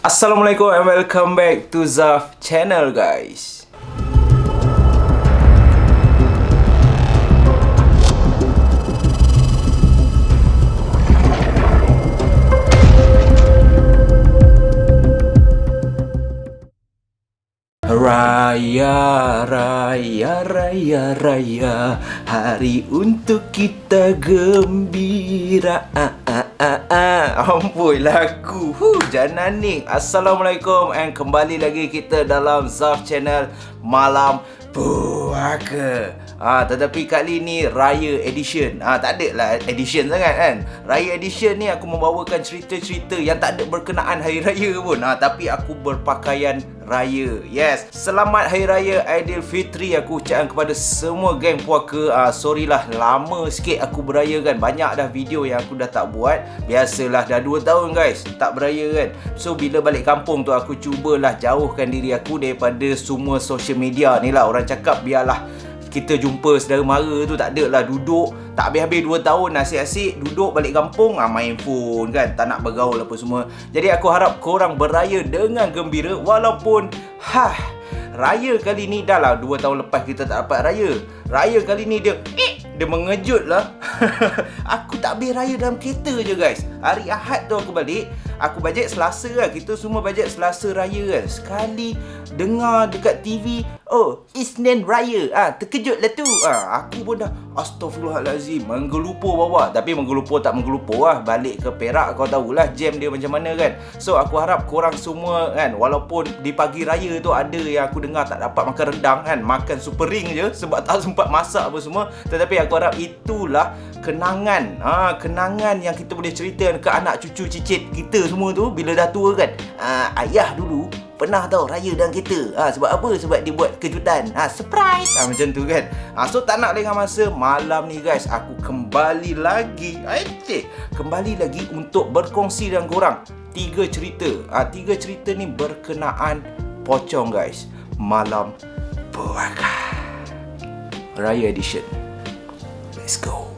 Assalamualaikum and welcome back to Zaf channel, guys. Raya, raya, raya, raya, hari untuk kita gembira. Amboi lagu. Jananik. Assalamualaikum and kembali lagi kita dalam Zaf channel Malam Puaka. Tetapi kali ni Raya Edition. Tak ada lah edition sangat kan. Raya Edition ni aku membawakan cerita-cerita yang tak ada berkenaan Hari Raya pun. Tapi aku berpakaian Raya. Yes. Selamat Hari Raya Aidilfitri aku ucapkan kepada semua geng puaka. Sorry lah lama sikit aku beraya kan. Banyak dah video yang aku dah tak buat. Biasalah dah 2 tahun guys tak beraya kan. So bila balik kampung tu aku cubalah jauhkan diri aku daripada semua social media ni lah. Orang cakap biarlah kita jumpa saudara mara tu, tak ada lah duduk tak habis-habis 2 tahun asyik-asyik duduk balik kampung main phone kan, tak nak bergaul apa semua. Jadi aku harap korang beraya dengan gembira walaupun raya kali ni dah lah 2 tahun lepas kita tak dapat raya. Raya kali ni dia mengejut lah. Aku tak habis raya dalam kereta je guys. Hari Ahad tu aku balik, aku bajet Selasa lah. Kita semua bajet Selasa raya kan. Sekali dengar dekat TV, oh Isnin Raya. Terkejut lah tu. Aku pun dah Astaghfirullahalazim, menggelupur bawah. Tapi menggelupur tak menggelupur lah. Balik ke Perak kau tahulah jam dia macam mana kan. So aku harap korang semua kan, walaupun di pagi raya tu ada yang aku dengar tak dapat makan rendang kan, makan super ring je sebab tak sempat masak apa semua. Tetapi aku harap itulah kenangan. Kenangan yang kita boleh cerita ke anak cucu cicit kita semua tu bila dah tua kan. Ayah dulu pernah tau raya dalam kereta. Sebab apa? Sebab dia buat kejutan. Surprise. Macam tu kan. So tak nak lengah masa, malam ni guys aku kembali lagi untuk berkongsi dengan korang 3 cerita. 3 cerita ni berkenaan pocong guys. Malam Puaka Raya Edition. Let's go.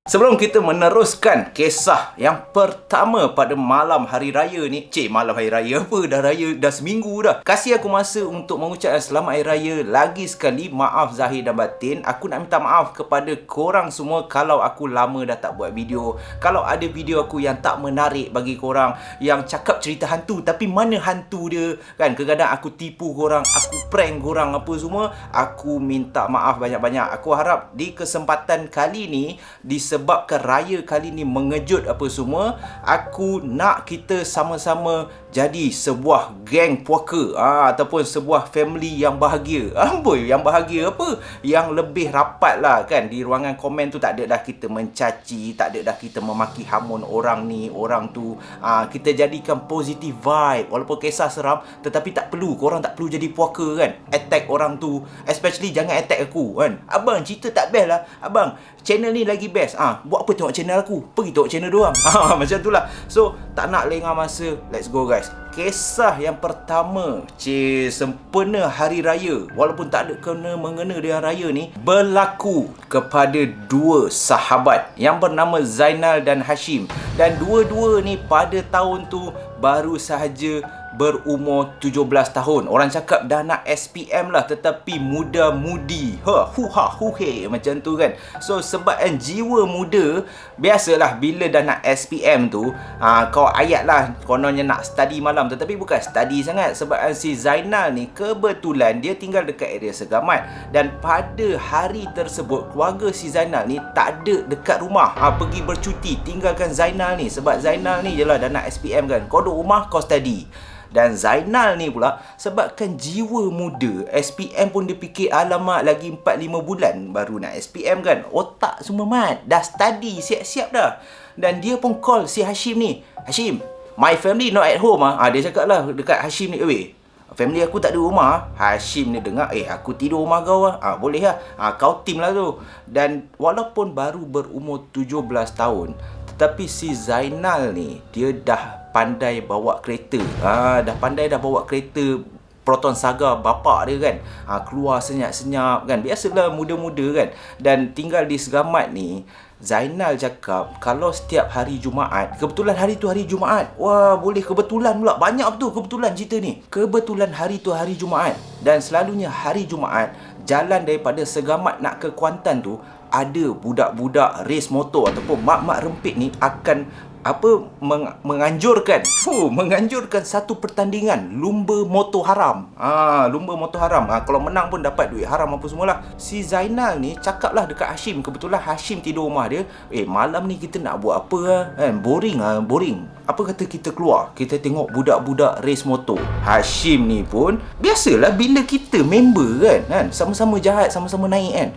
Sebelum kita meneruskan kisah yang pertama pada malam hari raya ni. Malam hari raya apa? Dah raya dah seminggu dah. Kasih aku masa untuk mengucapkan selamat hari raya lagi sekali. Maaf zahir dan batin. Aku nak minta maaf kepada korang semua kalau aku lama dah tak buat video. Kalau ada video aku yang tak menarik bagi korang, yang cakap cerita hantu tapi mana hantu dia kan. Kadang-kadang aku tipu korang, aku prank korang apa semua. Aku minta maaf banyak-banyak. Aku harap di kesempatan kali ni, disebabkan raya kali ni mengejut apa semua, aku nak kita sama-sama jadi sebuah geng puaka ataupun sebuah family yang bahagia. Amboi, yang bahagia apa? Yang lebih rapat lah kan. Di ruangan komen tu tak ada dah kita mencaci, tak ada dah kita memaki hamun orang ni, orang tu. Kita jadikan positive vibe. Walaupun kisah seram, tetapi tak perlu, korang tak perlu jadi puaka kan. Attack orang tu, especially jangan attack aku kan. Abang cerita tak best lah. Abang, channel ni lagi best. Buat apa tengok channel aku? Pergi tengok channel diorang. Macam tu lah. So, tak nak lengah masa. Let's go guys. Kisah yang pertama, sempena hari raya, walaupun tak ada kena-mengena dengan raya ni, berlaku kepada 2 sahabat yang bernama Zainal dan Hashim. Dan dua-dua ni pada tahun tu baru sahaja berumur 17 tahun. Orang cakap dah nak SPM lah, tetapi muda-mudi. Macam tu kan. So sebabkan jiwa muda, biasalah bila dah nak SPM tu, kau ayat lah kononnya nak study malam, tetapi bukan study sangat. Sebabkan si Zainal ni kebetulan dia tinggal dekat area Segamat. Dan pada hari tersebut keluarga si Zainal ni tak ada dekat rumah. Pergi bercuti, tinggalkan Zainal ni. Sebab Zainal ni jelah dah nak SPM kan. Kau duduk rumah, kau study. Dan Zainal ni pula sebabkan jiwa muda, SPM pun dia fikir alamak lagi 4-5 bulan baru nak SPM kan. Otak semua mat, dah study, siap-siap dah. Dan dia pun call si Hashim ni. Hashim, my family not at home. Dia cakap lah dekat Hashim ni, family aku tak ada rumah. Hashim ni dengar, aku tidur rumah kau lah. Boleh lah. Kau tim lah tu. Dan walaupun baru berumur 17 tahun, tetapi si Zainal ni dia dah pandai bawa kereta. Dah pandai dah bawa kereta Proton Saga bapak dia kan. Keluar senyap-senyap kan. Biasalah muda-muda kan. Dan tinggal di Segamat ni, Zainal cakap kalau setiap hari Jumaat, kebetulan hari tu hari Jumaat. Wah, boleh kebetulan pula. Banyak betul kebetulan cerita ni. Kebetulan hari tu hari Jumaat. Dan selalunya hari Jumaat, jalan daripada Segamat nak ke Kuantan tu, ada budak-budak race motor ataupun mak-mak rempit ni akan menganjurkan satu pertandingan lumba motor haram. Lumba motor haram. Kalau menang pun dapat duit haram apa semualah. Si Zainal ni cakaplah dekat Hashim. Kebetulan Hashim tidur rumah dia. Malam ni kita nak buat apa kan? Boring. Apa kata kita keluar, kita tengok budak-budak race motor. Hashim ni pun biasalah bila kita member kan, sama-sama jahat, sama-sama naik kan.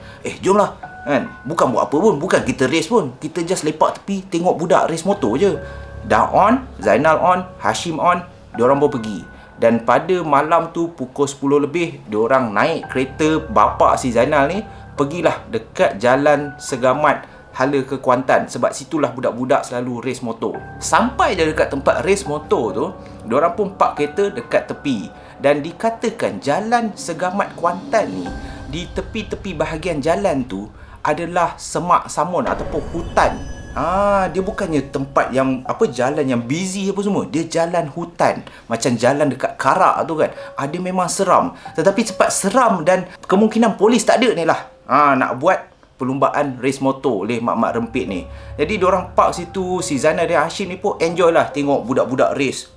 Jomlah kan. Bukan buat apa pun, bukan kita race pun. Kita just lepak tepi tengok budak race motor je. Dah on, Zainal on, Hashim on, diorang pun pergi. Dan pada malam tu pukul 10 lebih, diorang naik kereta bapak si Zainal ni, pergilah dekat jalan Segamat hala ke Kuantan. Sebab situlah budak-budak selalu race motor. Sampai dah dekat tempat race motor tu, diorang pun park kereta dekat tepi. Dan dikatakan jalan Segamat Kuantan ni, di tepi-tepi bahagian jalan tu adalah semak samun ataupun hutan. Dia bukannya tempat yang jalan yang busy apa semua. Dia jalan hutan, macam jalan dekat Karak tu kan. Dia memang seram. Tetapi cepat seram dan kemungkinan polis tak ada ni lah. Nak buat perlumbaan race motor oleh mak-mak rempit ni. Jadi diorang park situ. Si Zainal dan Hashim ni pun enjoy lah tengok budak-budak race.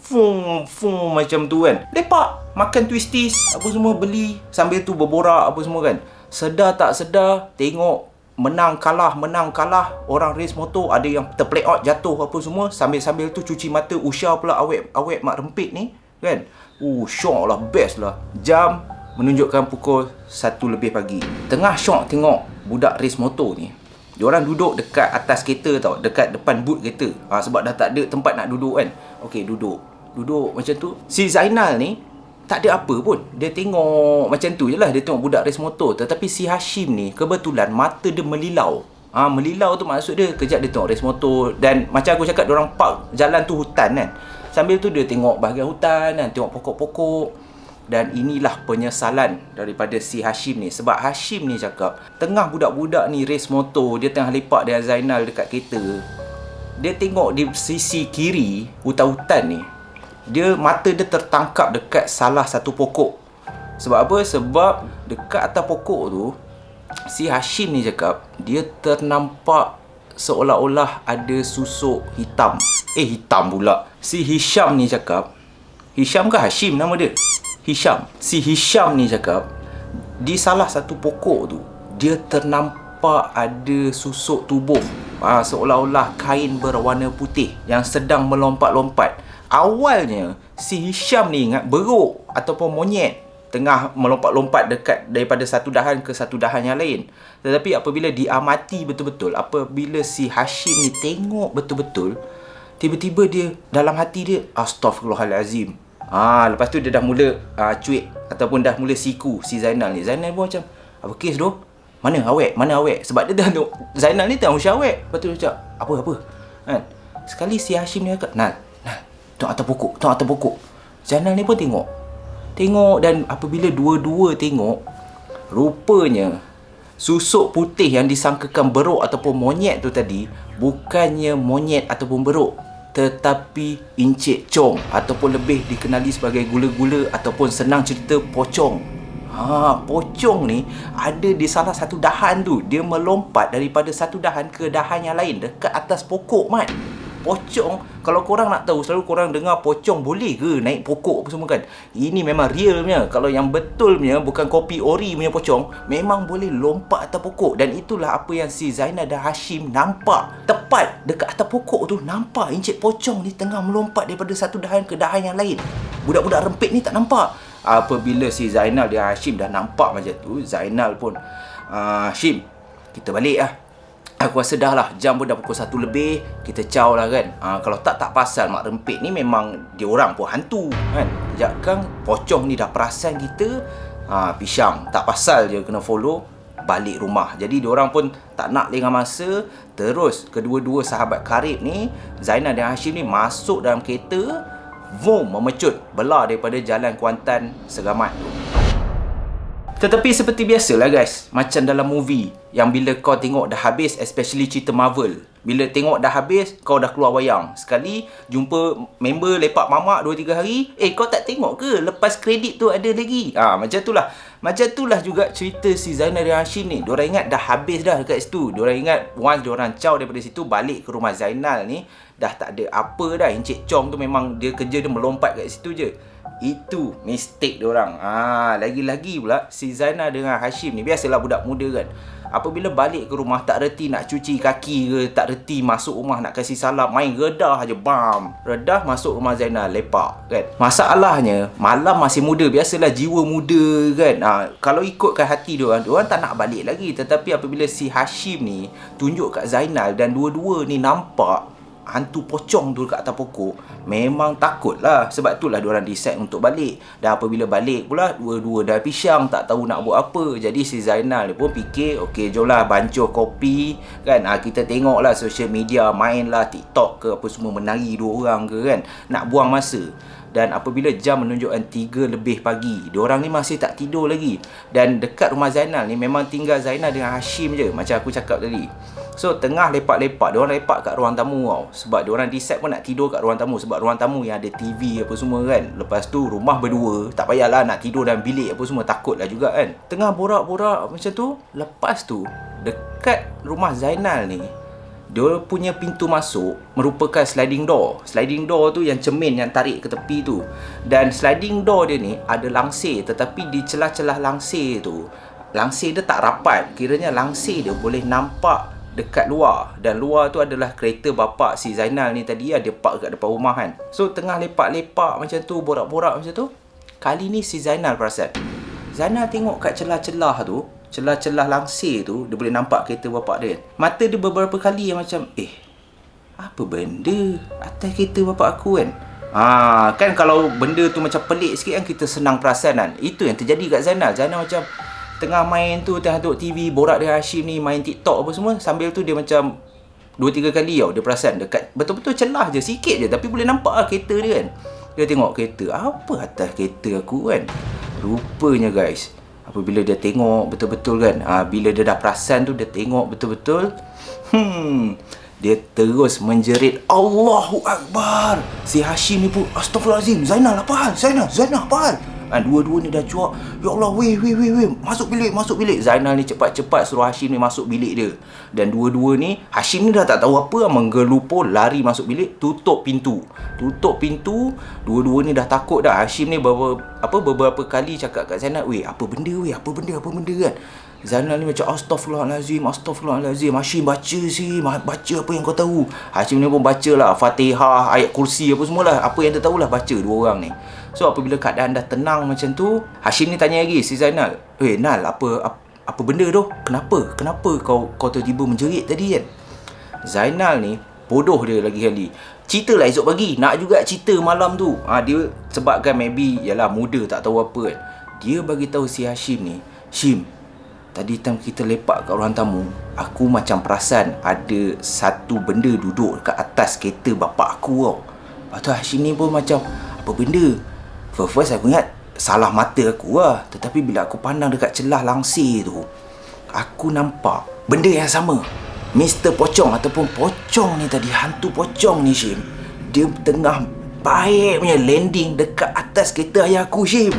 Fung macam tu kan. Lepak, makan twisties apa semua, beli, sambil tu berborak apa semua kan. Sedar tak sedar tengok menang kalah, orang race motor ada yang terplay out, jatuh apa semua. Sambil-sambil tu cuci mata, Usha pula awet mak rempit ni kan. Syok lah, best lah. Jam menunjukkan pukul 1 lebih pagi. Tengah syok tengok budak race motor ni. Diorang duduk dekat atas kereta tau, dekat depan boot kereta. Sebab dah tak ada tempat nak duduk kan. Okey, duduk macam tu. Si Zainal ni tak ada apa pun. Dia tengok macam tu je lah. Dia tengok budak race motor. Tetapi si Hashim ni kebetulan mata dia melilau. Melilau tu maksud dia kejap dia tengok race motor. Dan macam aku cakap, diorang park jalan tu hutan kan. Sambil tu dia tengok bahagian hutan kan, tengok pokok-pokok. Dan inilah penyesalan daripada si Hashim ni. Sebab Hashim ni cakap, tengah budak-budak ni race motor, dia tengah lepak dengan Zainal dekat kereta. Dia tengok di sisi kiri hutan-hutan ni, mata dia tertangkap dekat salah satu pokok. Sebab apa? Sebab dekat atas pokok tu, si Hashim ni cakap, dia ternampak seolah-olah ada susuk hitam. Hitam pula. Si Hisham ni cakap, Hisham ke Hashim nama dia? Hisham. Si Hisham ni cakap, di salah satu pokok tu, dia ternampak ada susuk tubuh. Seolah-olah kain berwarna putih yang sedang melompat-lompat. Awalnya si Hisham ni ingat beruk ataupun monyet tengah melompat-lompat daripada satu dahan ke satu dahan yang lain. Tetapi apabila diamati betul-betul, apabila si Hashim ni tengok betul-betul, tiba-tiba dia dalam hati dia, Astaghfirullahalazim. Lepas tu dia dah mula cuik ataupun dah mula siku si Zainal ni. Zainal pun macam, apa kes doh? Mana awet? Sebab dia dah tengok Zainal ni tengok Usha awet. Lepas tu dia cakap, apa kan? Sekali si Hashim ni cakap, tengok atas pokok. Zainal ni pun tengok. Dan apabila dua-dua tengok, rupanya susuk putih yang disangkakan beruk ataupun monyet tu tadi, bukannya monyet ataupun beruk, tetapi Encik Chong, ataupun lebih dikenali sebagai gula-gula ataupun senang cerita pocong. Pocong ni ada di salah satu dahan tu. Dia melompat daripada satu dahan ke dahan yang lain dekat atas pokok, Mat. Pocong, kalau korang nak tahu, selalu korang dengar pocong boleh ke naik pokok apa semua kan. Ini memang realnya. Kalau yang betulnya, bukan kopi ori punya pocong, memang boleh lompat atas pokok. Dan itulah apa yang si Zainal dan Hashim nampak. Tepat dekat atas pokok tu, nampak Encik Pocong ni tengah melompat daripada satu dahan ke dahan yang lain. Budak-budak rempit ni tak nampak. Apabila si Zainal dan Hashim dah nampak macam tu, Zainal pun, Hashim, kita balik lah. Aku rasa dah lah, jam pun dah pukul 1 lebih. Kita caw lah kan. Kalau tak pasal mak rempit ni memang dia orang pun hantu kan. Sekejap kan pocong ni dah perasan kita, pisang, tak pasal je kena follow, balik rumah. Jadi dia orang pun tak nak lengah masa. Terus kedua-dua sahabat karib ni, Zainal dan Hashim ni, masuk dalam kereta, memecut belah daripada jalan Kuantan Seramat tu. Tetapi seperti biasalah guys, macam dalam movie yang bila kau tengok dah habis, especially cerita Marvel, bila tengok dah habis, kau dah keluar wayang. Sekali jumpa member lepak mamak 2-3 hari, kau tak tengok ke lepas kredit tu ada lagi? Macam itulah. Macam itulah juga cerita si Zainal dan Hashim ni. Diorang ingat dah habis dah dekat situ. Diorang ingat once diorang caw daripada situ, balik ke rumah Zainal ni, dah tak ada apa dah. Encik Chong tu memang dia kerja dia melompat kat situ je. Itu mistake diorang. Lagi-lagi pula si Zainal dengan Hashim ni, biasalah budak muda kan, apabila balik ke rumah tak reti nak cuci kaki ke, tak reti masuk rumah nak kasih salam, main redah aja, bam, redah masuk rumah Zainal lepak kan. Masalahnya malam masih muda, biasalah jiwa muda kan. Kalau ikutkan hati diorang tak nak balik lagi. Tetapi apabila si Hashim ni tunjuk kat Zainal dan dua-dua ni nampak hantu pocong tu dekat atas pokok, memang takut lah. Sebab itulah diorang decide untuk balik. Dan apabila balik pula, dua-dua dah pisang, tak tahu nak buat apa. Jadi si Zainal pun fikir, okey jom lah bancuh kopi kan, kita tengok lah social media, main lah TikTok ke apa semua, menari dua orang ke kan, nak buang masa. Dan apabila jam menunjukkan 3 lebih pagi, diorang ni masih tak tidur lagi. Dan dekat rumah Zainal ni memang tinggal Zainal dengan Hashim je, macam aku cakap tadi. So tengah lepak-lepak, diorang lepak kat ruang tamu tau. Sebab diorang decide pun nak tidur kat ruang tamu, sebab ruang tamu yang ada TV apa semua kan. Lepas tu rumah berdua, tak payahlah nak tidur dalam bilik apa semua, takutlah juga kan. Tengah borak-borak macam tu, lepas tu dekat rumah Zainal ni, dia punya pintu masuk merupakan sliding door. Sliding door tu yang cermin yang tarik ke tepi tu. Dan sliding door dia ni ada langsir, tetapi di celah-celah langsir tu, langsir dia tak rapat. Kiranya langsir dia boleh nampak dekat luar. Dan luar tu adalah kereta bapak si Zainal ni tadi, ada park kat depan rumah kan. So tengah lepak-lepak macam tu, borak-borak macam tu, kali ni si Zainal perasan. Zainal tengok kat celah-celah tu, celah-celah langsir tu, dia boleh nampak kereta bapak dia. Mata dia beberapa kali yang macam, apa benda atas kereta bapak aku kan. Kan kalau benda tu macam pelik sikit kan, kita senang perasan kan. Itu yang terjadi kat Zainal. Zainal macam tengah main tu, tengah tengok TV, borak dengan Hashim ni, main TikTok apa semua. Sambil tu dia macam 2-3 kali tau dia perasan dekat betul-betul celah je, sikit je, tapi boleh nampak lah kereta dia kan. Dia tengok kereta, apa atas kereta aku kan. Rupanya guys, apabila dia tengok betul-betul kan, bila dia dah perasan tu, dia tengok betul-betul, dia terus menjerit Allahu Akbar. Si Hashim ni pun Astaghfirullahaladzim, Zainal apa hal? Zainal apa hal? Dua-dua ni dah cuak, ya Allah, weh, masuk bilik. Zainal ni cepat-cepat suruh Hashim ni masuk bilik dia. Dan dua-dua ni, Hashim ni dah tak tahu apa, menggelupur lari masuk bilik, tutup pintu. Dua-dua ni dah takut dah. Hashim ni beberapa kali cakap kat Zainal, apa benda kan. Zainal ni macam Astaghfirullahaladzim. Hashim baca apa yang kau tahu. Hashim ni pun baca lah Fatihah, ayat kursi apa semualah, apa yang dia tahulah baca dua orang ni. So apabila keadaan dah tenang macam tu, Hashim ni tanya lagi si Zainal, Nal, apa benda tu? Kenapa kau tiba-tiba menjerit tadi kan? Zainal ni bodoh dia lagi kali. Cerita lah esok pagi, nak juga cerita malam tu. Dia sebabkan maybe yalah muda tak tahu apa kan. Dia bagi tahu si Hashim ni, Shim, tadi time kita lepak kat ruang tamu, aku macam perasan ada satu benda duduk dekat atas kereta bapak aku tau. Lepas tu Hashim ni pun macam, apa benda? First aku ingat salah mata aku lah. Tetapi bila aku pandang dekat celah langsir tu, aku nampak benda yang sama. Mr. Pocong ataupun pocong ni tadi, hantu pocong ni Shim, dia tengah baik punya landing dekat atas kereta ayah aku Shim.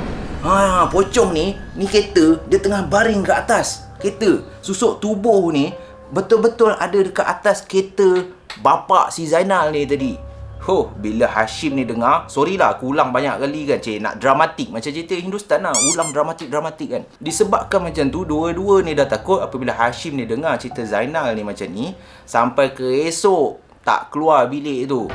Pocong ni kereta, dia tengah baring kat atas kereta. Susuk tubuh ni betul-betul ada dekat atas kereta bapak si Zainal ni tadi. Bila Hashim ni dengar, sorry lah aku ulang banyak kali kan, nak dramatik macam cerita Hindustan lah, ulang dramatik kan. Disebabkan macam tu, dua-dua ni dah takut. Apabila Hashim ni dengar cerita Zainal ni macam ni, sampai ke esok tak keluar bilik tu.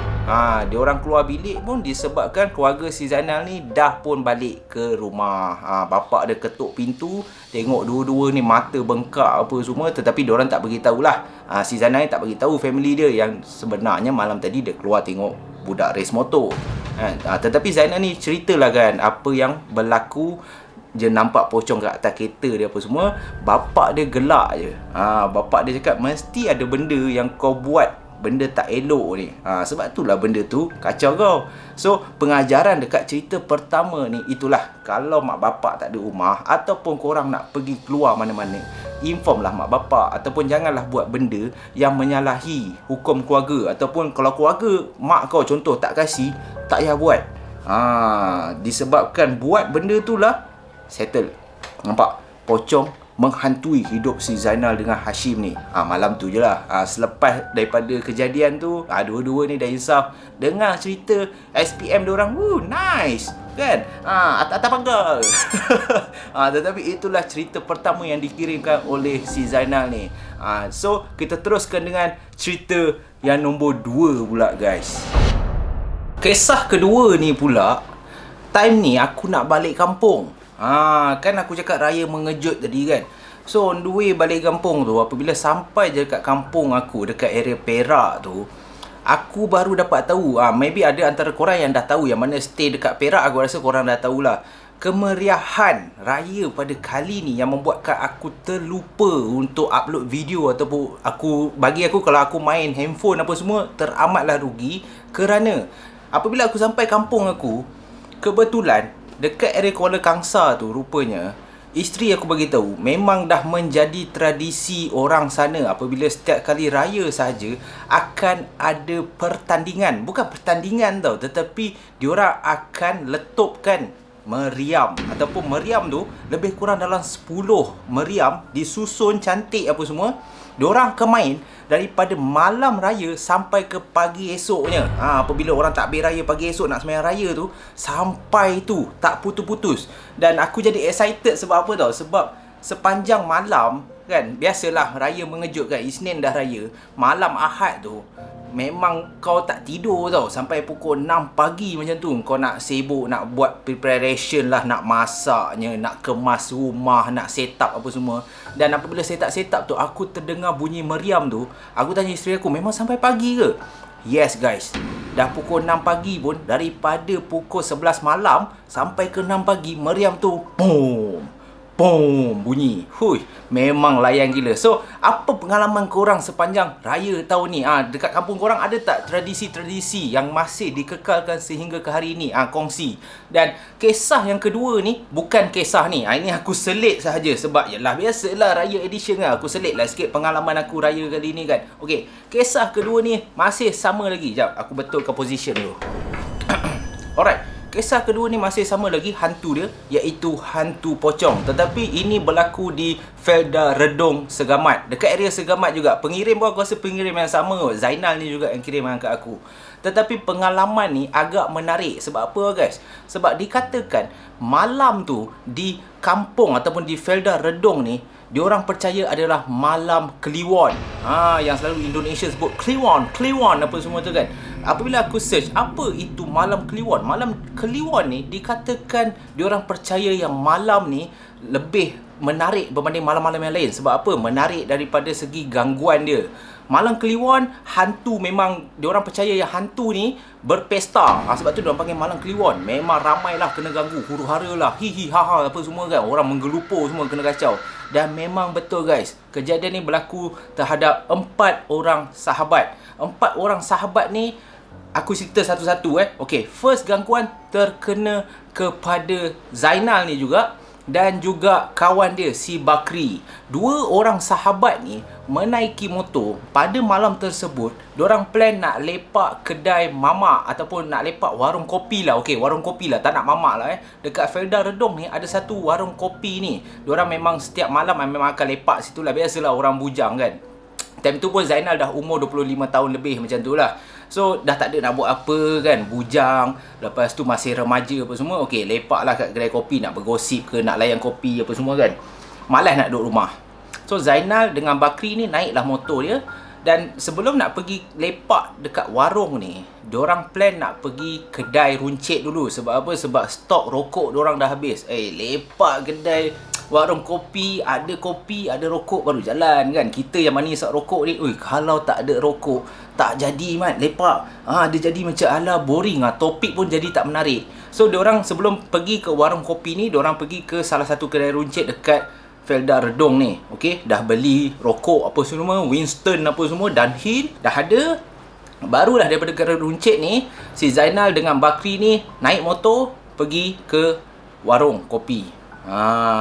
Dia orang keluar bilik pun disebabkan keluarga si Zainal ni dah pun balik ke rumah. Bapak dia ketuk pintu, tengok dua-dua ni mata bengkak apa semua, tetapi dia orang tak beritahulah. Si Zainal ni tak beritahu family dia yang sebenarnya malam tadi dia keluar tengok budak race motor. Tetapi Zainal ni ceritalah kan apa yang berlaku. Dia nampak pocong kat atas kereta dia apa semua. Bapak dia gelak je. Bapak dia cakap, mesti ada benda yang kau buat benda tak elok ni. Sebab itulah benda tu kacau kau. So pengajaran dekat cerita pertama ni itulah, kalau mak bapak tak ada rumah ataupun korang nak pergi keluar mana-mana, informlah mak bapak, ataupun janganlah buat benda yang menyalahi hukum keluarga. Ataupun kalau keluarga mak kau contoh tak kasih, tak payah buat. Disebabkan buat benda tu lah, settle. Nampak? Pocong menghantui hidup si Zainal dengan Hashim ni. Malam tu je lah. Selepas daripada kejadian tu, dua-dua ni dah insaf. Dengar cerita SPM diorang, nice kan? Atas panggal. Tetapi itulah cerita pertama yang dikirimkan oleh si Zainal ni. So kita teruskan dengan cerita yang nombor 2 pula guys. Kisah kedua ni pula, time ni aku nak balik kampung. Kan aku cakap raya mengejut tadi kan. So on the way balik kampung tu, apabila sampai je dekat kampung aku, dekat area Perak tu, aku baru dapat tahu, maybe ada antara korang yang dah tahu, yang mana stay dekat Perak, aku rasa korang dah tahulah, kemeriahan raya pada kali ni yang membuatkan aku terlupa untuk upload video. Ataupun bagi aku kalau aku main handphone apa semua, teramatlah rugi. Kerana apabila aku sampai kampung aku, kebetulan dekat area Kuala Kangsar tu, rupanya isteri aku bagi tahu memang dah menjadi tradisi orang sana, apabila setiap kali raya saja akan ada pertandingan. Bukan pertandingan tau, tetapi diorang akan letupkan meriam. Ataupun meriam tu lebih kurang dalam 10 meriam disusun cantik apa semua. Diorang akan main daripada malam raya sampai ke pagi esoknya. Apabila orang takbir raya pagi esok nak sembahyang raya tu, sampai tu tak putus-putus. Dan aku jadi excited sebab apa tau? Sebab sepanjang malam kan, biasalah raya mengejut kan, Isnin dah raya, malam Ahad tu memang kau tak tidur tau. Sampai pukul 6 pagi macam tu kau nak sibuk, nak buat preparation lah, nak masaknya, nak kemas rumah, nak set up apa semua. Dan apabila set up tu, aku terdengar bunyi meriam tu, aku tanya isteri aku, memang sampai pagi ke? Yes guys, dah pukul 6 pagi pun, daripada pukul 11 malam sampai ke 6 pagi, meriam tu boom bunyi. Memang layan gila. So, apa pengalaman korang sepanjang raya tahun ni? Dekat kampung korang ada tak tradisi-tradisi yang masih dikekalkan sehingga ke hari ini? Kongsi. Dan kisah yang kedua ni, bukan kisah ni. Ini aku selit sahaja sebab yalah biasalah raya edition kan. Aku selit lah sikit pengalaman aku raya kali ni kan. Okey, kisah kedua ni masih sama lagi. Jap, aku betulkan position dulu. Alright. Kisah kedua ni masih sama lagi, hantu dia, iaitu hantu pocong. Tetapi ini berlaku di Felda Redong, Segamat. Dekat area Segamat juga. Pengirim pun aku rasa pengirim yang sama. Zainal ni juga yang kirim kat aku. Tetapi pengalaman ni agak menarik. Sebab apa guys? Sebab dikatakan malam tu di kampung ataupun di Felda Redong ni, diorang percaya adalah malam Kliwon. Yang selalu Indonesia sebut Kliwon apa semua tu kan. Apabila aku search apa itu malam Kliwon, malam Kliwon ni dikatakan diorang percaya yang malam ni lebih menarik berbanding malam-malam yang lain. Sebab apa? Menarik daripada segi gangguan dia. Malam Kliwon, hantu memang diorang percaya yang hantu ni berpesta. Sebab tu diorang panggil malam Kliwon. Memang ramailah kena ganggu, huru-hara lah, hihi haha apa semua kan. Orang menggelupur semua, kena kacau. Dan memang betul guys, kejadian ni berlaku terhadap 4 orang sahabat. 4 orang sahabat ni aku cerita satu-satu Okey, first gangguan terkena kepada Zainal ni juga, dan juga kawan dia si Bakri. 2 orang sahabat ni menaiki motor pada malam tersebut. Diorang plan nak lepak kedai mamak ataupun nak lepak warung kopi lah. Okey, warung kopi lah, tak nak mamak lah Dekat Felda Redong ni ada satu warung kopi ni. Diorang memang setiap malam memang akan lepak situ lah. Biasalah orang bujang kan. Time tu pun Zainal dah umur 25 tahun lebih macam tu lah. So dah tak ada nak buat apa kan, bujang. Lepas tu masih remaja apa semua. Okey, lepak lah kat kedai kopi, nak bergosip ke, nak layan kopi apa semua kan. Malas nak duduk rumah. So Zainal dengan Bakri ni naiklah motor dia. Dan sebelum nak pergi lepak dekat warung ni, diorang plan nak pergi kedai runcit dulu. Sebab apa? Sebab stok rokok diorang dah habis. Lepak kedai warung kopi, ada rokok baru jalan kan. Kita yang mana isap rokok ni, kalau tak ada rokok tak jadi mat lepak. Dia jadi macam ala boring topik pun jadi tak menarik. So diorang sebelum pergi ke warung kopi ni, diorang pergi ke salah satu kedai runcit dekat Felda Redong ni. Okey, dah beli rokok apa semua, Winston apa semua, Dunhill dah ada. Barulah daripada Negara Runcit ni, si Zainal dengan Bakri ni naik motor pergi ke warung kopi.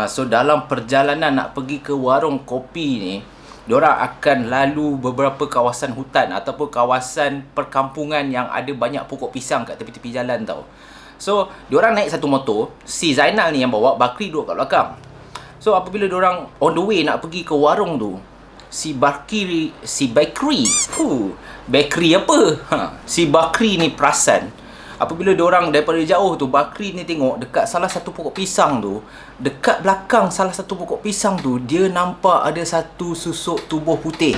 So dalam perjalanan nak pergi ke warung kopi ni, diorang akan lalu beberapa kawasan hutan ataupun kawasan perkampungan yang ada banyak pokok pisang kat tepi-tepi jalan tau. So diorang naik satu motor, si Zainal ni yang bawa, Bakri duduk kat belakang. So apabila diorang on the way nak pergi ke warung tu, si Bakri ni perasan apabila diorang daripada jauh tu, Bakri ni tengok dekat salah satu pokok pisang tu, dekat belakang salah satu pokok pisang tu, dia nampak ada satu susuk tubuh putih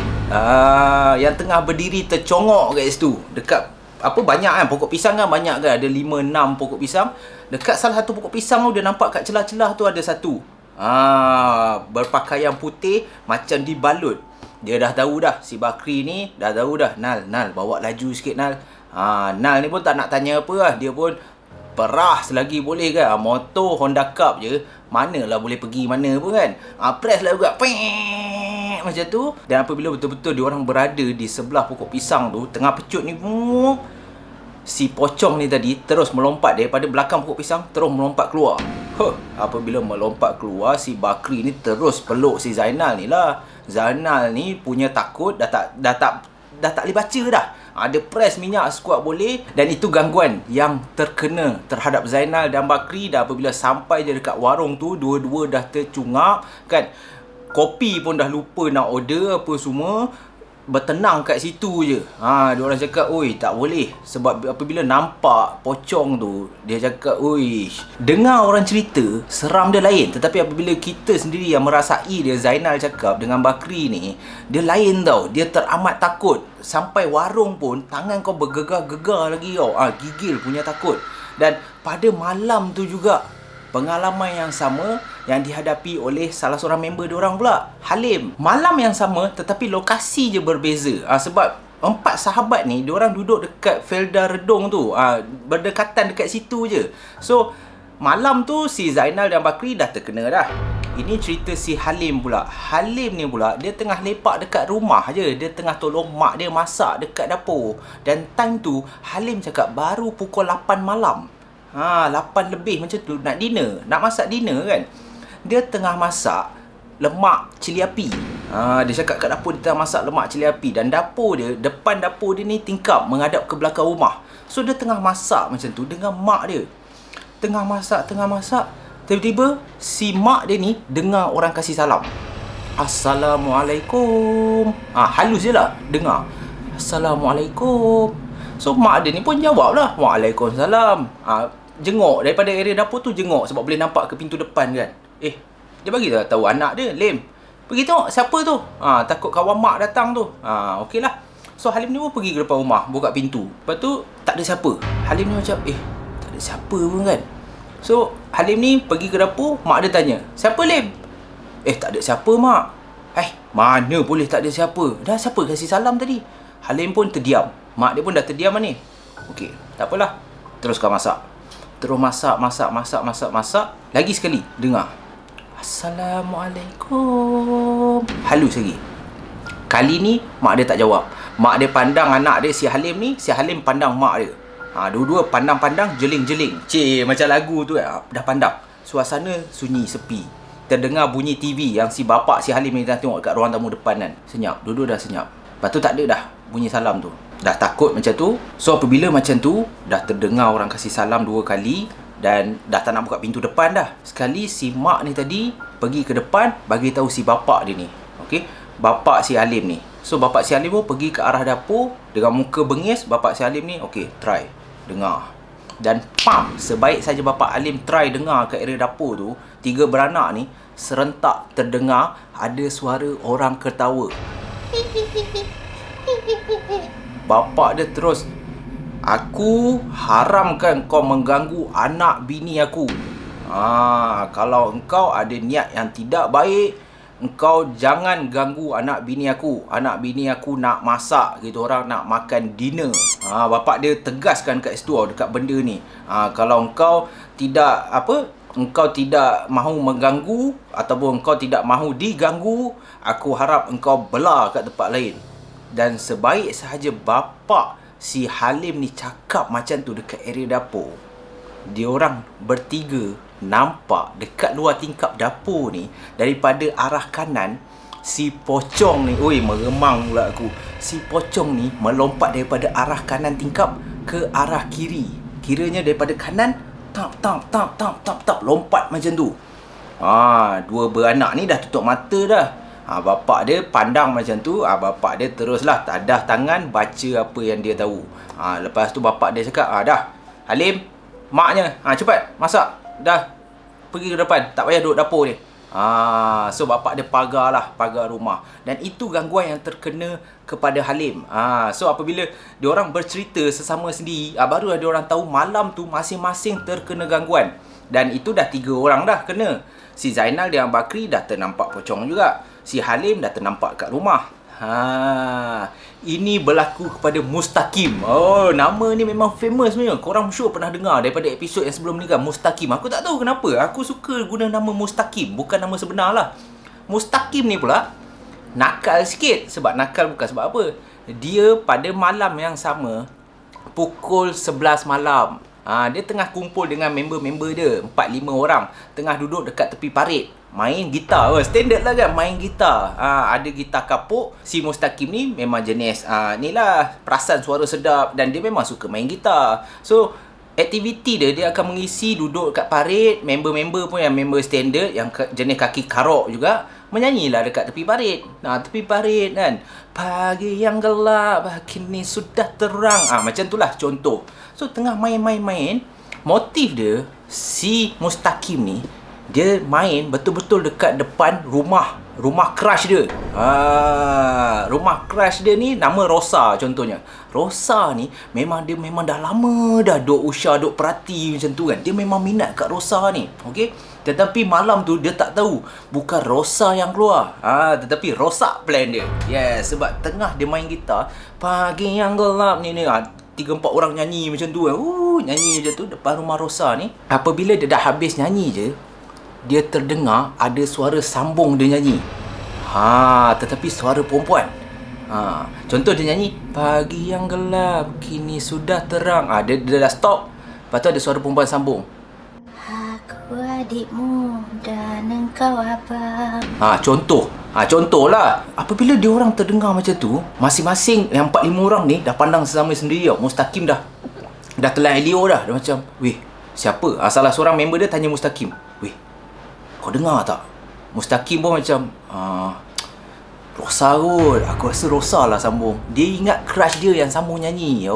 yang tengah berdiri tercongok kat situ. Dekat banyak kan pokok pisang kan, banyak kan, ada 5-6 pokok pisang. Dekat salah satu pokok pisang tu, dia nampak kat celah-celah tu ada satu berpakaian putih macam dibalut. Dia dah tahu dah, si Bakri ni dah tahu dah. Nal bawa laju sikit Nal. Nal ni pun tak nak tanya apa lah, dia pun perah selagi boleh kan. Motor Honda Cup je, manalah boleh pergi mana pun kan. Press lah juga, macam tu. Dan apabila betul-betul diorang berada di sebelah pokok pisang tu, tengah pecut ni, si pocong ni tadi terus melompat daripada belakang pokok pisang, terus melompat keluar. Apabila melompat keluar, si Bakri ni terus peluk si Zainal ni lah. Zainal ni punya takut dah tak boleh baca dah. Dia press minyak sekuat boleh. Dan itu gangguan yang terkena terhadap Zainal dan Bakri. Dan apabila sampai je dekat warung tu, dua-dua dah tercungap kan. Kopi pun dah lupa nak order apa semua, bertenang kat situ je. Diorang cakap, oi tak boleh. Sebab apabila nampak pocong tu, dia cakap, oi, dengar orang cerita seram dia lain. Tetapi apabila kita sendiri yang merasai dia, Zainal cakap dengan Bakri ni, dia lain tau. Dia teramat takut. Sampai warung pun tangan kau bergegar-gegar lagi tau. Gigil punya takut. Dan pada malam tu juga, pengalaman yang sama yang dihadapi oleh salah seorang member diorang pula, Halim. Malam yang sama tetapi lokasi je berbeza. Sebab 4 sahabat ni diorang duduk dekat Felda Redong tu, berdekatan dekat situ je. So malam tu si Zainal dan Bakri dah terkena dah. Ini cerita si Halim pula. Halim ni pula, dia tengah lepak dekat rumah je. Dia tengah tolong mak dia masak dekat dapur. Dan time tu Halim cakap baru pukul 8 malam. 8 lebih macam tu, nak dinner, nak masak dinner kan. Dia tengah masak lemak cili api. Dia cakap kat dapur dia tengah masak lemak cili api. Dan dapur dia, depan dapur dia ni tingkap menghadap ke belakang rumah. So dia tengah masak macam tu dengan mak dia. Tengah masak. Tiba-tiba si mak dia ni dengar orang kasih salam. Assalamualaikum. Halus je lah dengar. Assalamualaikum. So mak dia ni pun jawab lah, Waalaikumsalam. Jenguk daripada area dapur tu, jenguk sebab boleh nampak ke pintu depan kan. Dia bagi tahu anak dia, Lim, pergi tengok siapa tu. Takut kawan mak datang tu. Okey lah. So Halim ni pun pergi ke depan rumah, buka pintu. Lepas tu tak ada siapa. Halim ni macam tak ada siapa pun kan. So Halim ni pergi ke dapur, mak dia tanya, siapa Lim? Tak ada siapa mak. Mana boleh tak ada siapa? Dah siapa kasih salam tadi? Halim pun terdiam. Mak dia pun dah terdiam ni. Okey, tak apalah. Teruskan masak. Terus masak. Lagi sekali dengar, Assalamualaikum. Halus lagi. Kali ni mak dia tak jawab. Mak dia pandang anak dia si Halim ni, si Halim pandang mak dia. Dua-dua pandang-pandang, jeling-jeling. Macam lagu tu dah pandang. Suasana sunyi, sepi. Terdengar bunyi TV yang si bapak si Halim ni dah tengok kat ruang tamu depan kan. Senyap, dua-dua dah senyap. Lepas tu tak ada dah bunyi salam tu. Dah takut macam tu. So apabila macam tu, dah terdengar orang kasih salam 2 kali dan dah tak nak buka pintu depan dah. Sekali si mak ni tadi pergi ke depan bagi tahu si bapak dia ni. Okey, bapak si Halim ni. So bapak si Halim pun pergi ke arah dapur dengan muka bengis. Bapak si Halim ni, okey, try dengar. Dan sebaik saja bapak Halim try dengar ke area dapur tu, 3 beranak ni serentak terdengar ada suara orang ketawa. Bapak dia terus, aku haramkan kau mengganggu anak bini aku. Kalau engkau ada niat yang tidak baik, engkau jangan ganggu anak bini aku. Anak bini aku nak masak, gitu, orang nak makan dinner. Bapak dia tegaskan kat situ dekat benda ni. Kalau engkau tidak engkau tidak mahu mengganggu ataupun engkau tidak mahu diganggu, aku harap engkau belah kat tempat lain. Dan sebaik sahaja bapak si Halim ni cakap macam tu dekat area dapur, diorang bertiga nampak dekat luar tingkap dapur ni, daripada arah kanan, si pocong ni, oi meremang pula aku. Si pocong ni melompat daripada arah kanan tingkap ke arah kiri. Kiranya daripada kanan, tap, lompat macam tu. Dua beranak ni dah tutup mata dah. Bapak dia pandang macam tu, bapak dia teruslah tadah tangan baca apa yang dia tahu. Lepas tu bapak dia cakap, dah Halim, maknya, cepat masak. Dah pergi ke depan, tak payah duduk dapur ni. So bapak dia pagar rumah. Dan itu gangguan yang terkena kepada Halim. So apabila diorang bercerita sesama sendiri, barulah diorang tahu malam tu masing-masing terkena gangguan. Dan itu dah 3 orang dah kena. Si Zainal dengan Bakri dah ternampak pocong juga. Si Halim dah ternampak kat rumah. Ini berlaku kepada Mustaqim. Nama ni memang famous sebenarnya. Korang sure pernah dengar daripada episod yang sebelum ni kan, Mustaqim. Aku tak tahu kenapa aku suka guna nama Mustaqim, bukan nama sebenar lah. Mustaqim ni pula nakal sikit. Sebab nakal bukan sebab apa, dia pada malam yang sama, pukul 11 malam, dia tengah kumpul dengan member-member dia, 4-5 orang, tengah duduk dekat tepi parit main gitar. Standard lah kan, main gitar. Ada gitar kapuk. Si Mustaqim ni memang jenis ni lah, perasan suara sedap, dan dia memang suka main gitar. So aktiviti dia akan mengisi duduk kat parit. Member-member pun yang member standard, yang jenis kaki karok juga, menyanyilah dekat tepi parit. Tepi parit kan, pagi yang gelap kini sudah terang. Macam tu lah contoh. So tengah main-main, motif dia, si Mustaqim ni, dia main betul-betul dekat depan rumah crush dia. Rumah crush dia ni nama Rosa contohnya. Rosa ni memang dah lama dah duk usah, duk perhati macam tu kan. Dia memang minat kat Rosa ni. Okey. Tetapi malam tu dia tak tahu bukan Rosa yang keluar. Tetapi rosak plan dia. Sebab tengah dia main gitar, pagi yang gelap ni 3-4 orang nyanyi macam tu kan. Nyanyi macam tu depan rumah Rosa ni. Apabila dia dah habis nyanyi je, dia terdengar ada suara sambung dia nyanyi. Tetapi suara perempuan. Contoh dia nyanyi, pagi yang gelap kini sudah terang. Dia dah stop. Lepas tu ada suara perempuan sambung. Aku adikmu dan engkau abang. Contohlah. Apabila dia orang terdengar macam tu, masing-masing yang 4-5 orang ni dah pandang sesama sendiri tau. Mustaqim dah telan Elio dah. Dia macam, weh, siapa? Salah seorang member dia tanya Mustaqim, weh, kau dengar tak? Mustaqim pun macam, Rosa kot. Aku rasa Rosa lah sambung. Dia ingat crush dia yang sambung nyanyi.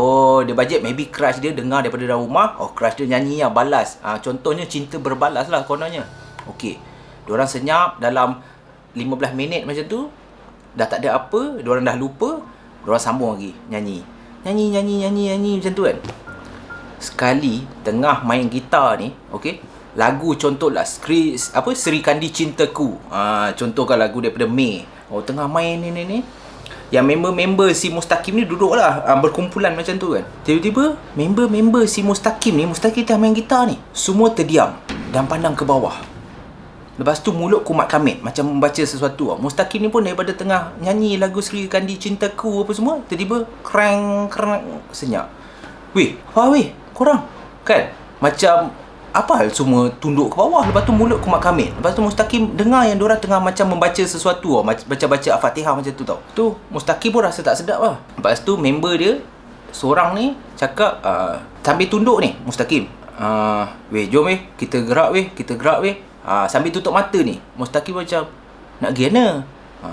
Dia bajet maybe crush dia dengar daripada dalam rumah. Crush dia nyanyi lah, balas. Contohnya cinta berbalas lah kononnya. Okey, diorang senyap dalam 15 minit macam tu, dah tak ada apa, diorang dah lupa. Diorang sambung lagi nyanyi macam tu kan. Sekali tengah main gitar ni, okey, lagu contohlah Sri Kandi Cintaku. Contohkan lagu daripada Mei. Tengah main ni. Yang member-member si Mustaqim ni duduklah berkumpulan macam tu kan. Tiba-tiba member-member si Mustaqim tengah main gitar ni, semua terdiam dan pandang ke bawah. Lepas tu mulut kumat kamit macam membaca sesuatu. Mustaqim ni pun daripada tengah nyanyi lagu Sri Kandi Cintaku apa semua, tiba-tiba krang senyap. Weh korang kan macam apa hal semua tunduk ke bawah. Lepas tu mulut kumat kamit. Lepas tu Mustaqim dengar yang diorang tengah macam membaca sesuatu, baca-baca Al-Fatihah macam tu tau. Tu Mustaqim pun rasa tak sedap lah. Lepas tu member dia seorang ni cakap, sambil tunduk ni Mustaqim, weh jom kita gerak weh. Sambil tutup mata ni Mustaqim macam, nak pergi mana?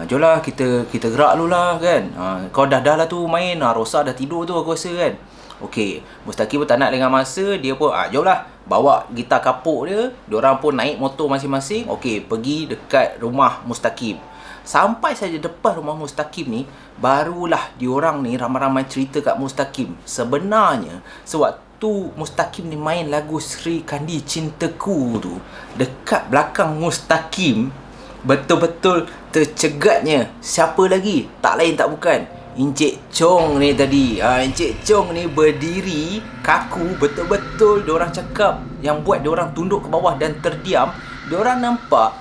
Jomlah kita gerak dulu lah kan. Kau dah lah tu main. Rosa dah tidur tu aku rasa kan. Okey, Mustaqim pun tak nak dengan masa. Dia pun jomlah, bawa gitar kapuk dia. Diorang pun naik motor masing-masing. Okey, pergi dekat rumah Mustaqim. Sampai saja depan rumah Mustaqim ni, barulah diorang ni ramai-ramai cerita kat Mustaqim. Sebenarnya sewaktu Mustaqim ni main lagu Sri Kandi Cintaku tu, dekat belakang Mustaqim betul-betul tercegatnya siapa lagi? Tak lain tak bukan Encik Chong ni tadi. Encik Chong ni berdiri kaku betul-betul. Diorang cakap yang buat diorang tunduk ke bawah dan terdiam, diorang nampak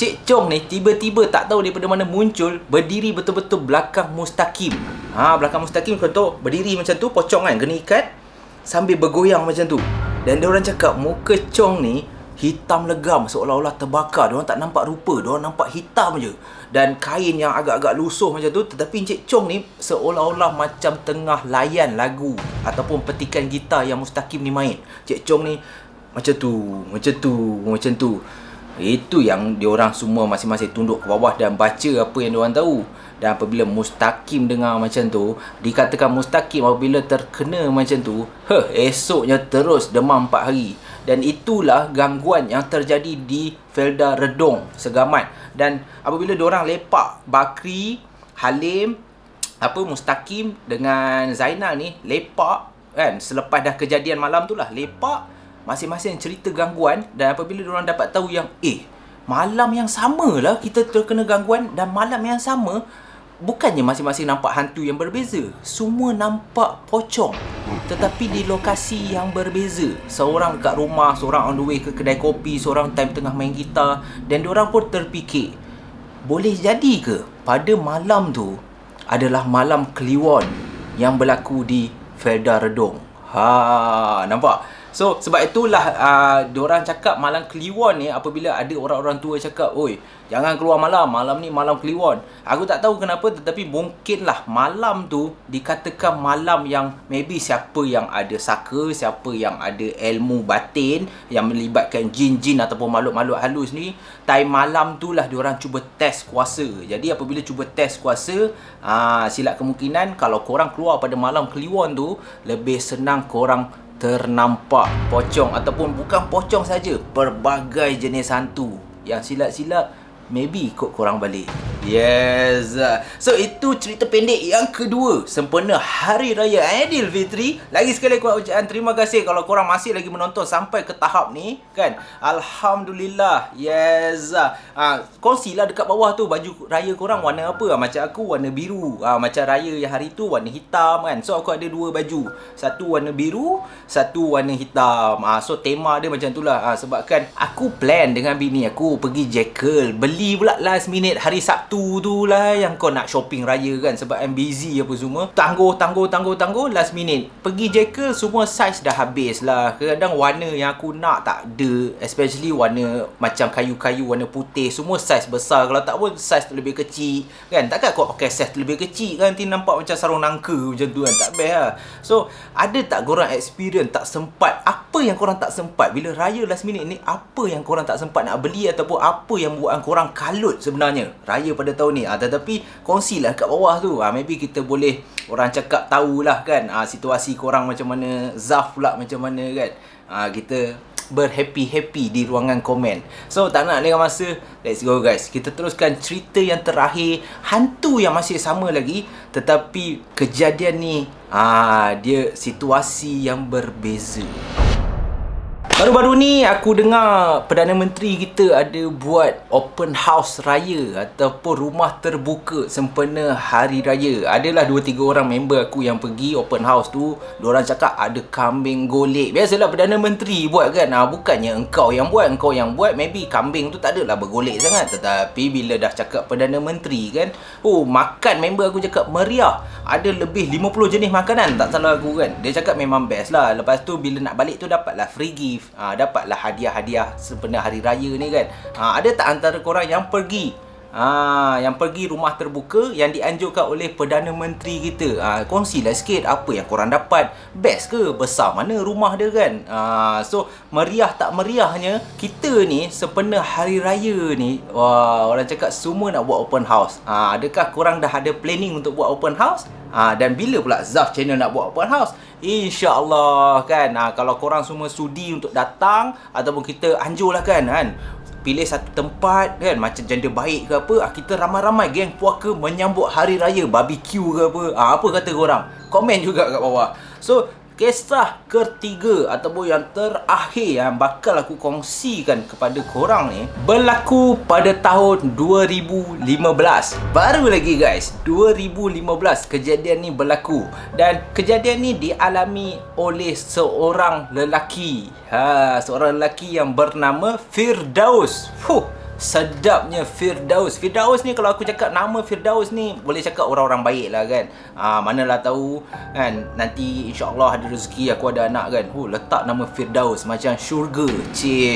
Cik Chong ni tiba-tiba tak tahu daripada mana muncul, berdiri betul-betul belakang Mustaqim. Belakang Mustaqim kau tahu, berdiri macam tu, pocong kan, kena ikat sambil bergoyang macam tu. Dan diorang cakap muka Chong ni hitam legam, seolah-olah terbakar. Diorang tak nampak rupa, diorang nampak hitam je. Dan kain yang agak-agak lusuh macam tu. Tetapi Encik Chong ni seolah-olah macam tengah layan lagu ataupun petikan gitar yang Mustaqim ni main. Encik Chong ni macam tu, macam tu, macam tu. Itu yang diorang semua masing-masing tunduk ke bawah dan baca apa yang diorang tahu. Dan apabila Mustaqim dengar macam tu, dikatakan Mustaqim apabila terkena macam tu, esoknya terus demam 4 hari. Dan itulah gangguan yang terjadi di Felda Redong, Segamat. Dan apabila diorang lepak, Bakri, Halim, Mustaqim dengan Zainal ni lepak kan, selepas dah kejadian malam tu lah, lepak, masing-masing cerita gangguan. Dan apabila diorang dapat tahu yang malam yang sama lah kita terkena gangguan, dan malam yang sama bukannya masing-masing nampak hantu yang berbeza, semua nampak pocong, tetapi di lokasi yang berbeza. Seorang kat rumah, seorang on the way ke kedai kopi, seorang time tengah main gitar. Dan diorang pun terfikir, boleh jadi ke pada malam tu adalah malam Kliwon yang berlaku di Felda Redong. Nampak? So, sebab itulah diorang cakap malam Kliwon ni, apabila ada orang-orang tua cakap, oi, jangan keluar malam, malam ni malam Kliwon. Aku tak tahu kenapa, tetapi mungkinlah malam tu dikatakan malam yang maybe siapa yang ada saka, siapa yang ada ilmu batin yang melibatkan jin-jin ataupun makhluk-makhluk halus ni, time malam tu lah diorang cuba test kuasa. Jadi apabila cuba test kuasa, silap kemungkinan kalau korang keluar pada malam Kliwon tu, lebih senang korang ternampak pocong, ataupun bukan pocong saja, pelbagai jenis hantu yang silap-silap maybe ikut korang balik. Yes. So itu cerita pendek yang kedua sempena Hari Raya Aidilfitri. Lagi sekali aku ucapkan terima kasih kalau korang masih lagi menonton sampai ke tahap ni kan. Alhamdulillah. Yes. Kongsilah dekat bawah tu baju raya korang warna apa. Macam aku warna biru. Macam raya yang hari tu warna hitam kan. So aku ada 2 baju. Satu warna biru, satu warna hitam. So tema dia macam tu lah. Sebabkan aku plan dengan bini aku pergi Jekyll. Beli pula last minute hari Sabtu tu lah yang kau nak shopping raya kan, sebab I'm busy apa semua. Tangguh last minute pergi Jekyll, semua saiz dah habis lah. Kadang warna yang aku nak tak ada, especially warna macam kayu-kayu, warna putih, semua saiz besar. Kalau tak pun saiz lebih kecil kan. Takkan kau pakai saiz lebih kecil kan, nanti nampak macam sarung nangka macam tu kan, tak best lah. So ada tak korang experience tak sempat? Apa yang korang tak sempat bila raya last minute ni? Apa yang korang tak sempat nak beli, ataupun apa yang buat korang kalut sebenarnya raya pada tahun ni? Tetapi kongsilah kat bawah tu. Maybe kita boleh, orang cakap tahulah kan, situasi korang macam mana, Zaf pula macam mana kan. Kita berhappy-happy di ruangan komen. So tak nak lengah masa, let's go guys. Kita teruskan cerita yang terakhir, hantu yang masih sama lagi, tetapi kejadian ni dia situasi yang berbeza. Baru-baru ni aku dengar Perdana Menteri kita ada buat open house raya ataupun rumah terbuka sempena Hari Raya. Adalah 2-3 orang member aku yang pergi open house tu. Diorang cakap ada kambing golek. Biasalah Perdana Menteri buat kan. Bukannya engkau yang buat, maybe kambing tu tak adalah bergolek sangat. Tetapi bila dah cakap Perdana Menteri kan, makan member aku cakap meriah. Ada lebih 50 jenis makanan, tak salah aku kan. Dia cakap memang best lah. Lepas tu bila nak balik tu dapatlah free gift. Dapatlah hadiah-hadiah sempena Hari Raya ni kan. Ada tak antara korang yang pergi rumah terbuka yang dianjurkan oleh Perdana Menteri kita? Kongsilah sikit apa yang korang dapat. Best ke? Besar mana rumah dia kan? So meriah tak meriahnya kita ni sempena Hari Raya ni, orang cakap semua nak buat open house. Adakah korang dah ada planning untuk buat open house? Dan bila pula Zaf Channel nak buat open house? InsyaAllah kan. Kalau korang semua sudi untuk datang, ataupun kita anjurlah kan, pilih satu tempat kan, macam Janda Baik ke apa, kita ramai-ramai geng puaka menyambut Hari Raya, barbecue ke apa. Apa kata korang? Komen juga kat bawah. So kisah ketiga ataupun yang terakhir yang bakal aku kongsikan kepada korang ni berlaku pada tahun 2015. Baru lagi guys, 2015 kejadian ni berlaku. Dan kejadian ni dialami oleh seorang lelaki. Seorang lelaki yang bernama Firdaus. sedapnya Firdaus. Firdaus ni kalau aku cakap nama Firdaus ni, boleh cakap orang-orang baik lah kan. Manalah tahu kan, nanti insyaAllah ada rezeki aku ada anak kan. Letak nama Firdaus macam syurga.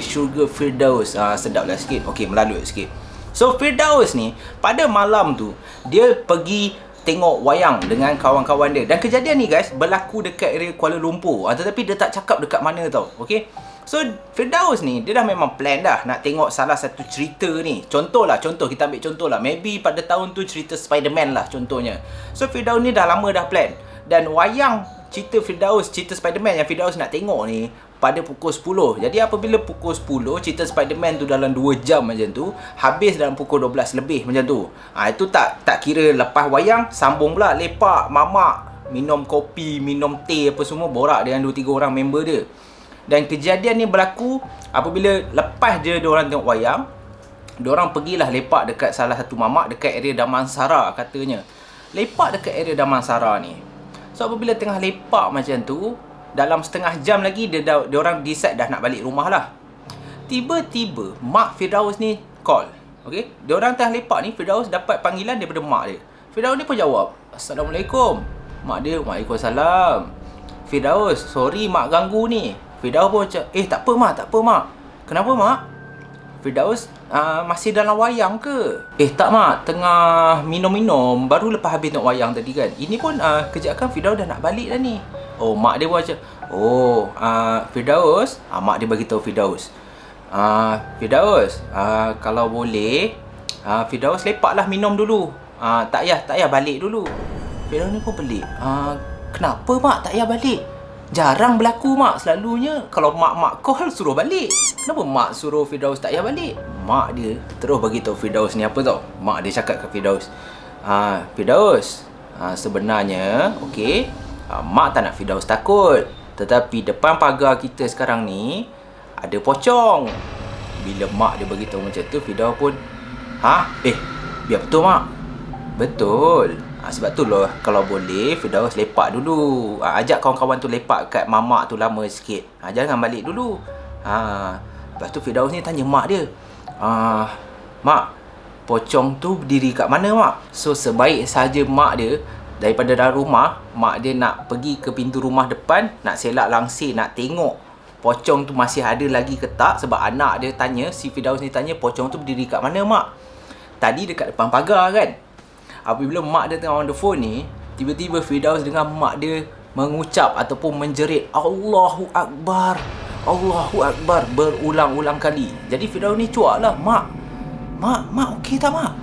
Syurga Firdaus. Sedap lah sikit. Okey, melalut sikit. So Firdaus ni pada malam tu dia pergi tengok wayang dengan kawan-kawan dia. Dan kejadian ni guys berlaku dekat area Kuala Lumpur. Tetapi dia tak cakap dekat mana tau. Okey. So Firdaus ni dia dah memang plan dah nak tengok salah satu cerita ni. Contoh kita ambil contoh lah. Maybe pada tahun tu cerita Spiderman lah contohnya. So Firdaus ni dah lama dah plan. Dan wayang cerita Firdaus, cerita Spiderman yang Firdaus nak tengok ni pada pukul 10. Jadi apabila pukul 10 cerita Spiderman tu dalam 2 jam macam tu, habis dalam pukul 12 lebih macam tu. Itu tak kira lepas wayang sambung pula lepak, mamak, minum kopi, minum teh apa semua, borak dengan 2-3 orang member dia. Dan kejadian ni berlaku apabila lepas je diorang tengok wayang, diorang pergilah lepak dekat salah satu mamak dekat area Damansara katanya. Lepak dekat area Damansara ni. So apabila tengah lepak macam tu, dalam setengah jam lagi diorang decide dah nak balik rumah lah. Tiba-tiba mak Firdaus ni call. Okay? Diorang tengah lepak ni, Firdaus dapat panggilan daripada mak dia. Firdaus ni pun jawab, Assalamualaikum. Mak dia, Waalaikumsalam. Firdaus, sorry mak ganggu ni. Firdaus pun macam, tak apa mak. Kenapa mak? Firdaus, masih dalam wayang ke? Tak mak, tengah minum-minum. Baru lepas habis tengok wayang tadi kan. Ini pun kejap kan Firdaus dah nak balik dah ni. Mak dia pun macam, Firdaus, mak dia bagi tahu Firdaus. Firdaus, kalau boleh, Firdaus lepaklah minum dulu. Tak payah balik dulu. Firdaus ni pun pelik. Kenapa mak tak payah balik? Jarang berlaku mak. Selalunya kalau mak call suruh balik. Kenapa mak suruh Firdaus tak payah balik? Mak dia terus bagi tahu Firdaus ni apa tau. Mak dia cakap ke Firdaus, Firdaus, sebenarnya okey, mak tak nak Firdaus takut. Tetapi depan pagar kita sekarang ni ada pocong. Bila mak dia bagi tahu macam tu, Firdaus pun biar betul mak. Betul. Sebab tu lah kalau boleh Firdaus lepak dulu. Ajak kawan-kawan tu lepak kat mamak tu lama sikit. Jangan balik dulu. Lepas tu Firdaus ni tanya mak dia, mak, pocong tu berdiri kat mana mak? So sebaik saja mak dia daripada dalam rumah, mak dia nak pergi ke pintu rumah depan, nak selak langsir, nak tengok pocong tu masih ada lagi ke tak. Sebab anak dia tanya, si Firdaus ni tanya, pocong tu berdiri kat mana mak? Tadi dekat depan pagar kan. Apabila mak dia tengah on the phone ni, tiba-tiba Firdaus dengar mak dia mengucap ataupun menjerit Allahu Akbar, Allahu Akbar berulang-ulang kali. Jadi Firdaus ni cuak lah, mak okey tak mak?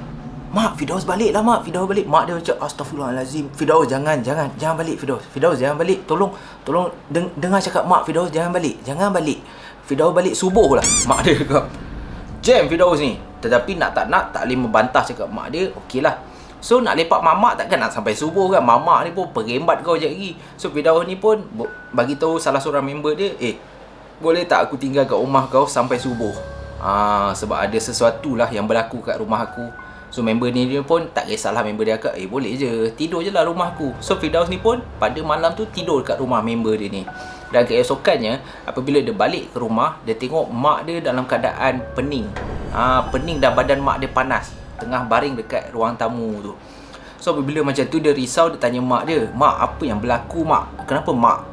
Mak, Firdaus balik lah mak. Firdaus balik. Mak dia macam, Astaghfirullahalazim. Firdaus jangan balik Firdaus. Firdaus jangan balik. Tolong dengar cakap mak. Firdaus jangan balik. Firdaus balik subuh lah. Mak dia cakap. Jam Firdaus ni. Tetapi nak tak boleh membantah cakap mak dia. Okey lah. So nak lepak mamak takkan nak sampai subuh kan. Mamak ni pun perembat kau je lagi. So Firdaus ni pun bagi tahu salah seorang member dia, boleh tak aku tinggal kat rumah kau sampai subuh? Sebab ada sesuatu lah yang berlaku kat rumah aku. So member ni dia pun tak kisahlah, member dia kata boleh je, tidur je lah rumah aku. So Firdaus ni pun pada malam tu tidur kat rumah member dia ni. Dan keesokannya apabila dia balik ke rumah, dia tengok mak dia dalam keadaan pening. Pening dan badan mak dia panas, tengah baring dekat ruang tamu tu. So apabila macam tu dia risau, dia tanya mak dia, mak apa yang berlaku mak? Kenapa mak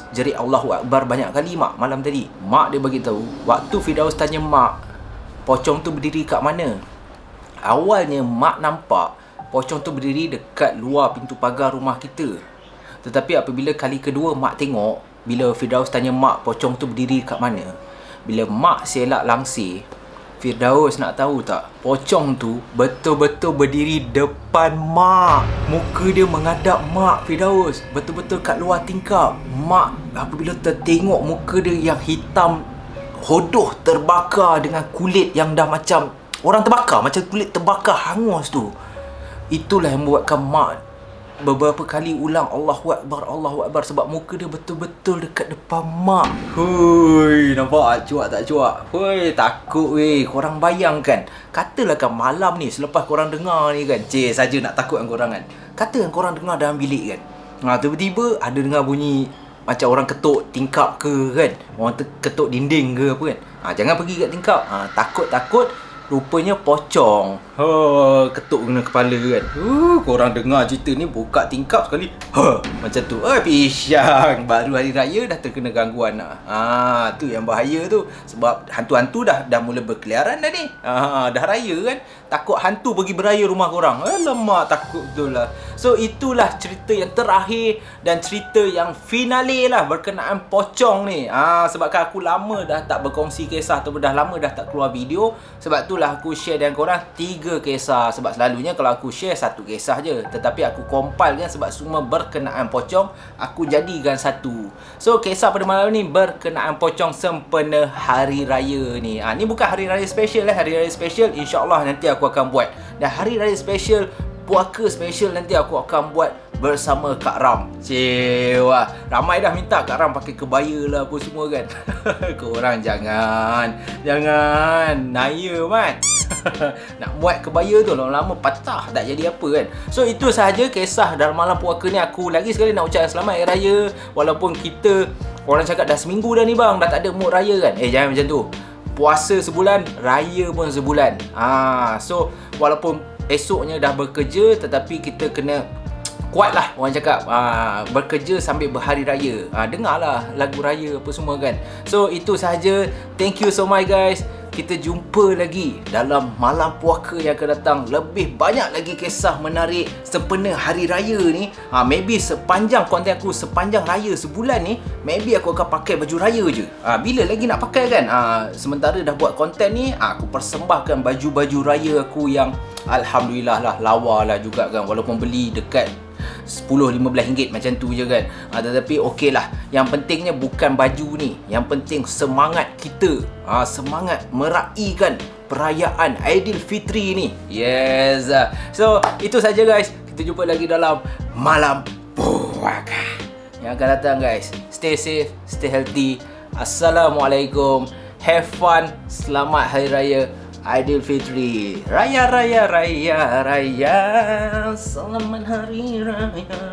jerit Allahu Akbar banyak kali mak malam tadi? Mak dia bagi tahu, waktu Firdaus tanya mak pocong tu berdiri kat mana, awalnya mak nampak pocong tu berdiri dekat luar pintu pagar rumah kita. Tetapi apabila kali kedua mak tengok, bila Firdaus tanya mak pocong tu berdiri kat mana, bila mak selak langsir, Firdaus nak tahu tak, pocong tu betul-betul berdiri depan mak. Muka dia menghadap mak Firdaus, betul-betul kat luar tingkap. Mak apabila tertengok muka dia yang hitam hodoh, terbakar dengan kulit yang dah macam orang terbakar, macam kulit terbakar hangus tu. Itulah yang membuatkan mak beberapa kali ulang Allahu Akbar, Allahu Akbar, sebab muka dia betul-betul dekat depan mak. Hui, nampak cuak tak cuak? Hui, takut weh. Korang bayangkan, katalah kan malam ni selepas korang dengar ni kan, saja nak takut kan korang kan. Kata kan korang dengar dalam bilik kan, tiba-tiba ada dengar bunyi macam orang ketuk tingkap ke kan, orang ketuk dinding ke apa kan. Jangan pergi kat tingkap. Takut-takut rupanya pocong. Ketuk kena kepala kan. Korang dengar cerita ni buka tingkap sekali. Macam tu. Pisang. Baru hari raya dah terkena gangguan lah. Tu yang bahaya tu. Sebab hantu-hantu dah mula berkeliaran dah ni. Dah raya kan. Takut hantu pergi beraya rumah korang. Alamak, takut betul lah. So itulah cerita yang terakhir dan cerita yang finale lah berkenaan pocong ni. Sebabkan aku lama dah tak berkongsi kisah ataupun dah lama dah tak keluar video. Sebab itulah aku share dengan korang 3 kisah. Sebab selalunya kalau aku share 1 kisah je, tetapi aku compile kan sebab semua berkenaan pocong, aku jadikan 1. So kisah pada malam ni berkenaan pocong sempena hari raya ni. Ni bukan hari raya special lah. Hari raya special insya-Allah nanti aku akan buat. Dan hari raya special, puaka special nanti aku akan buat bersama Kak Ram. Cewa, ramai dah minta Kak Ram pakai kebaya lah apa semua kan. Korang jangan naya man. Nak buat kebaya tu lama-lama patah, tak jadi apa kan. So itu sahaja kisah dalam malam puaka ni. Aku lagi sekali nak ucapkan selamat hari raya. Walaupun kita, orang cakap dah seminggu dah ni bang, dah tak ada mood raya kan. Jangan macam tu. Puasa sebulan, raya pun sebulan. So walaupun esoknya dah bekerja, tetapi kita kena kuat lah, orang cakap. Bekerja sambil berhari raya. Dengarlah lagu raya apa semua kan. So itu sahaja. Thank you so much guys. Kita jumpa lagi dalam malam puaka yang akan datang. Lebih banyak lagi kisah menarik sempena hari raya ni. Maybe sepanjang konten aku, sepanjang raya sebulan ni, maybe aku akan pakai baju raya je. Bila lagi nak pakai kan. Sementara dah buat konten ni, aku persembahkan baju-baju raya aku yang alhamdulillah lah, lawa lah juga kan. Walaupun beli dekat RM10-15 macam tu je kan. Tetapi okey lah. Yang pentingnya bukan baju ni, yang penting semangat kita. Semangat meraihkan perayaan Aidilfitri ni. Yes. So itu saja guys. Kita jumpa lagi dalam malam puaka yang akan datang guys. Stay safe, stay healthy. Assalamualaikum. Have fun. Selamat Hari Raya Aidilfitri. Raya, raya, raya, raya. Selamat Hari Raya.